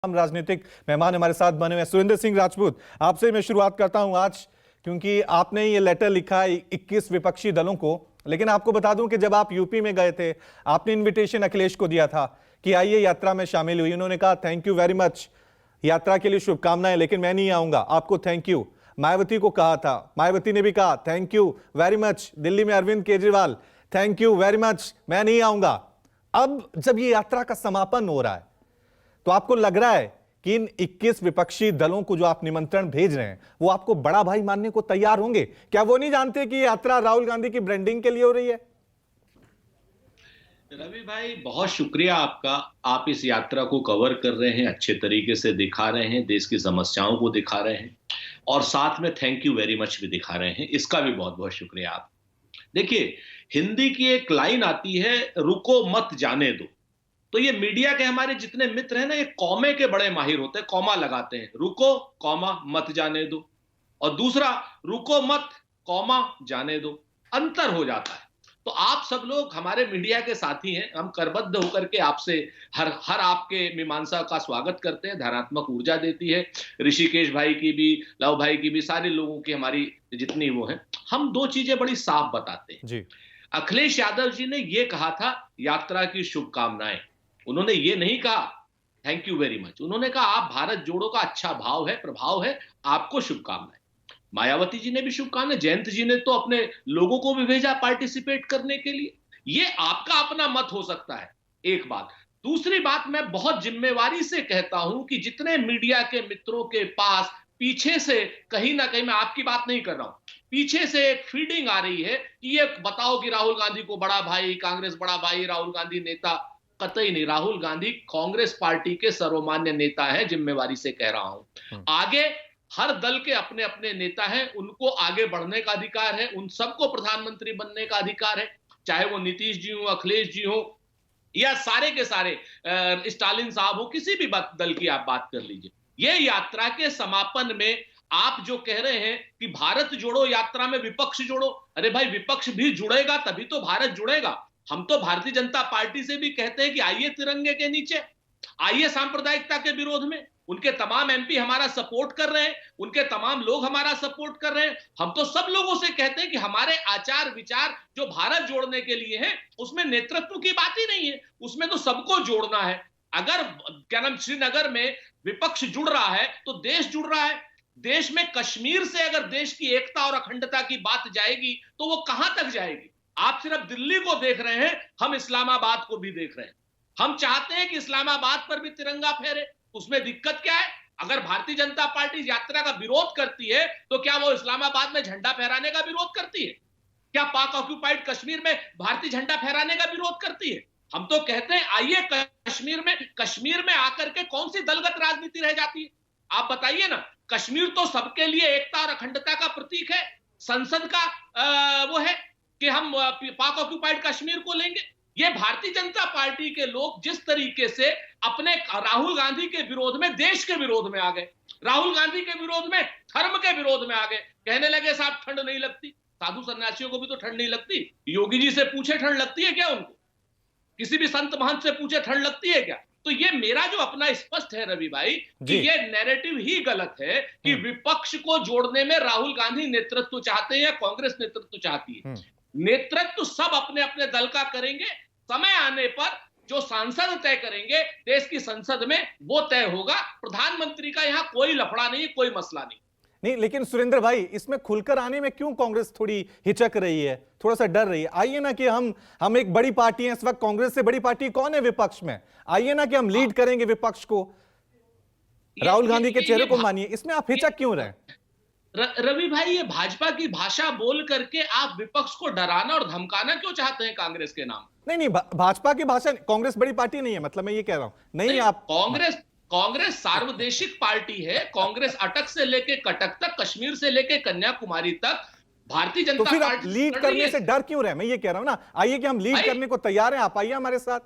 हम राजनीतिक मेहमान हमारे साथ बने हुए सुरेंद्र सिंह राजपूत, आपसे मैं शुरुआत करता हूं आज, क्योंकि आपने ये लेटर लिखा है 21 विपक्षी दलों को। लेकिन आपको बता दूं कि जब आप यूपी में गए थे, आपने इनविटेशन अखिलेश को दिया था कि आइए यात्रा में शामिल हुई। उन्होंने कहा थैंक यू वेरी मच, यात्रा के लिए शुभकामनाएं, लेकिन मैं नहीं आऊंगा, आपको थैंक यू। मायावती को कहा था, मायावती ने भी कहा thank you very much. Delhi में Arvind Kejriwal, thank you very much, मैं नहीं आऊंगा। अब जब ये यात्रा का समापन हो रहा है, तो आपको लग रहा है कि इन 21 विपक्षी दलों को जो आप निमंत्रण भेज रहे हैं, वो आपको बड़ा भाई मानने को तैयार होंगे? क्या वो नहीं जानते कि यात्रा राहुल गांधी की ब्रांडिंग के लिए हो रही है? रवि भाई, बहुत शुक्रिया आपका। आप इस यात्रा को कवर कर रहे हैं, अच्छे तरीके से दिखा रहे हैं, देश की समस्याओं को दिखा रहे हैं और साथ में थैंक यू वेरी मच भी दिखा रहे हैं। इसका भी बहुत बहुत शुक्रिया आप। देखिए, हिंदी की एक लाइन आती है, रुको मत जाने दो। तो ये मीडिया के हमारे जितने मित्र हैं ना, ये कॉमे के बड़े माहिर होते हैं, कॉमा लगाते हैं, रुको कॉमा मत जाने दो, और दूसरा रुको मत कॉमा जाने दो, अंतर हो जाता है। तो आप सब लोग हमारे मीडिया के साथी हैं, हम करबद्ध होकर के आपसे हर आपके मीमांसा का स्वागत करते हैं, धनात्मक ऊर्जा देती है। ऋषिकेश भाई की भी, लव भाई की भी, सारे लोगों की हमारी जितनी वो है, हम दो चीजें बड़ी साफ बताते हैं जी। अखिलेश यादव जी ने ये कहा था यात्रा की शुभकामनाएं, उन्होंने ये नहीं कहा थैंक यू वेरी मच। उन्होंने कहा आप भारत जोड़ो का अच्छा भाव है, प्रभाव है, आपको शुभकामनाएं। मायावती जी ने भी शुभकामनाएं, जयंत जी ने तो अपने लोगों को भी भेजा पार्टिसिपेट करने के लिए। ये आपका अपना मत हो सकता है, एक बात। दूसरी बात, मैं बहुत जिम्मेवारी से कहता हूं कि जितने मीडिया के मित्रों के पास पीछे से कहीं ना कहीं, मैं आपकी बात नहीं कर रहा हूं, पीछे से एक फीडिंग आ रही है कि ये बताओ कि राहुल गांधी को बड़ा भाई, कांग्रेस बड़ा भाई, राहुल गांधी नेता। कतई नहीं, राहुल गांधी कांग्रेस पार्टी के सर्वमान्य नेता है, जिम्मेवारी से कह रहा हूं। आगे हर दल के अपने अपने नेता हैं, उनको आगे बढ़ने का अधिकार है, उन सबको प्रधानमंत्री बनने का अधिकार है, चाहे वो नीतीश जी हो, अखिलेश जी हो, या सारे के सारे स्टालिन साहब हो, किसी भी दल की आप बात कर लीजिए। ये यात्रा के समापन में आप जो कह रहे हैं कि भारत जोड़ो यात्रा में विपक्ष जोड़ो, अरे भाई, विपक्ष भी जुड़ेगा तभी तो भारत जुड़ेगा। हम तो भारतीय जनता पार्टी से भी कहते हैं कि आइए तिरंगे के नीचे, आइए सांप्रदायिकता के विरोध में। उनके तमाम एमपी हमारा सपोर्ट कर रहे हैं, उनके तमाम लोग हमारा सपोर्ट कर रहे हैं। हम तो सब लोगों से कहते हैं कि हमारे आचार विचार जो भारत जोड़ने के लिए हैं, उसमें नेतृत्व की बात ही नहीं है, उसमें तो सबको जोड़ना है। अगर क्या नाम श्रीनगर में विपक्ष जुड़ रहा है तो देश जुड़ रहा है। देश में कश्मीर से अगर देश की एकता और अखंडता की बात जाएगी तो वो कहां तक जाएगी? आप सिर्फ दिल्ली को देख रहे हैं, हम इस्लामाबाद को भी देख रहे हैं। हम चाहते हैं कि इस्लामाबाद पर भी तिरंगा फहरे, उसमें दिक्कत क्या है? अगर भारतीय जनता पार्टी यात्रा का विरोध करती है तो क्या वो इस्लामाबाद में झंडा फहराने का विरोध करती है? क्या पाक ऑक्यूपाइड कश्मीर में भारतीय झंडा फहराने का विरोध करती है? हम तो कहते हैं आइए कश्मीर में आकर के कौन सी दलगत राजनीति रह जाती है? आप बताइए ना। कश्मीर तो सबके लिए एकता और अखंडता का प्रतीक है, संसद का वो है कि हम पाक ऑक्यूपाइड कश्मीर को लेंगे। ये भारतीय जनता पार्टी के लोग जिस तरीके से अपने राहुल गांधी के विरोध में देश के विरोध में आ गए, राहुल गांधी के विरोध में धर्म के विरोध में आ गए, कहने लगे साहब ठंड नहीं लगती। साधु सन्यासियों को भी तो ठंड नहीं लगती, योगी जी से पूछे ठंड लगती है क्या? उनको किसी भी संत महंत से पूछे ठंड लगती है क्या? तो ये मेरा जो अपना स्पष्ट है रवि भाई कि ये नैरेटिव ही गलत है कि विपक्ष को जोड़ने में राहुल गांधी नेतृत्व चाहते हैं या कांग्रेस नेतृत्व चाहती है। नेतृत्व सब अपने अपने दल का करेंगे, समय आने पर जो सांसद तय करेंगे देश की संसद में वो तय होगा। प्रधानमंत्री का यहां कोई लफड़ा नहीं, कोई मसला नहीं। नहीं, लेकिन सुरेंद्र भाई, इसमें खुलकर आने में क्यों कांग्रेस थोड़ी हिचक रही है, थोड़ा सा डर रही है? आइए ना कि हम एक बड़ी पार्टी है, इस वक्त कांग्रेस से बड़ी पार्टी कौन है विपक्ष में? आइए ना कि हम लीड करेंगे विपक्ष को, राहुल गांधी के चेहरे को मानिए, इसमें आप हिचक क्यों रहे? रवि भाई, ये भाजपा की भाषा बोल करके आप विपक्ष को डराना और धमकाना क्यों चाहते हैं कांग्रेस के नाम? नहीं, भाजपा की भाषा, कांग्रेस बड़ी पार्टी नहीं है, मतलब मैं ये कह रहा हूं। नहीं, आप कांग्रेस सार्वदेशिक पार्टी है। कांग्रेस अटक से लेके कटक तक, कश्मीर से लेके कन्याकुमारी तक भारतीय जनता पार्टी। तो फिर आप लीड करने से डर क्यों रहे? मैं ये कह रहा हूं ना, आइए कि हम लीड करने को तैयार हैं, आप आइए हमारे साथ।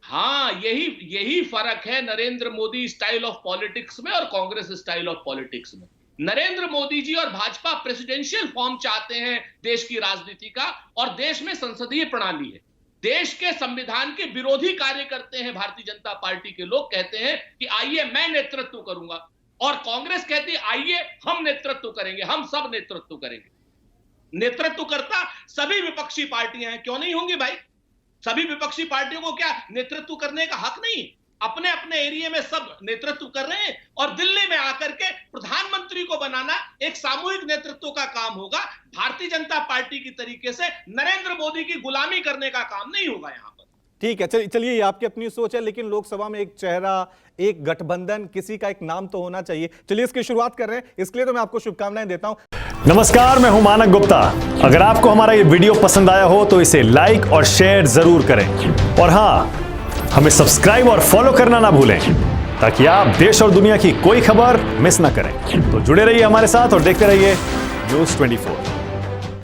हाँ, यही फर्क है Narendra Modi style of politics में और कांग्रेस स्टाइल ऑफ पॉलिटिक्स में। नरेंद्र मोदी जी और भाजपा प्रेसिडेंशियल फॉर्म चाहते हैं देश की राजनीति का, और देश में संसदीय प्रणाली है। देश के संविधान के विरोधी कार्य करते हैं भारतीय जनता पार्टी के लोग, कहते हैं कि आइए मैं नेतृत्व करूंगा, और कांग्रेस कहती है आइए हम नेतृत्व करेंगे, हम सब नेतृत्व करेंगे। नेतृत्व करता सभी विपक्षी पार्टियां हैं, क्यों नहीं होंगी भाई? सभी विपक्षी पार्टियों को क्या नेतृत्व करने का हक नहीं? अपने अपने एरिया में सब नेतृत्व कर रहे हैं, और दिल्ली में आकर के प्रधानमंत्री को बनाना एक सामूहिक नेतृत्व का काम होगा। भारतीय जनता पार्टी की तरीके से नरेंद्र मोदी की गुलामी करने का काम नहीं होगा यहां पर। ठीक है, चलिए ये आपकी अपनी सोच है, लेकिन लोकसभा में एक चेहरा, एक गठबंधन, किसी का एक नाम तो होना चाहिए। चलिए इसकी शुरुआत कर रहे हैं, इसके लिए तो मैं आपको शुभकामनाएं देता हूं। नमस्कार, मैं हूं मानक गुप्ता। अगर आपको हमारा ये वीडियो पसंद आया हो तो इसे लाइक और शेयर जरूर करें, और हां, हमें सब्सक्राइब और फॉलो करना ना भूलें, ताकि आप देश और दुनिया की कोई खबर मिस ना करें। तो जुड़े रहिए हमारे साथ और देखते रहिए News 24।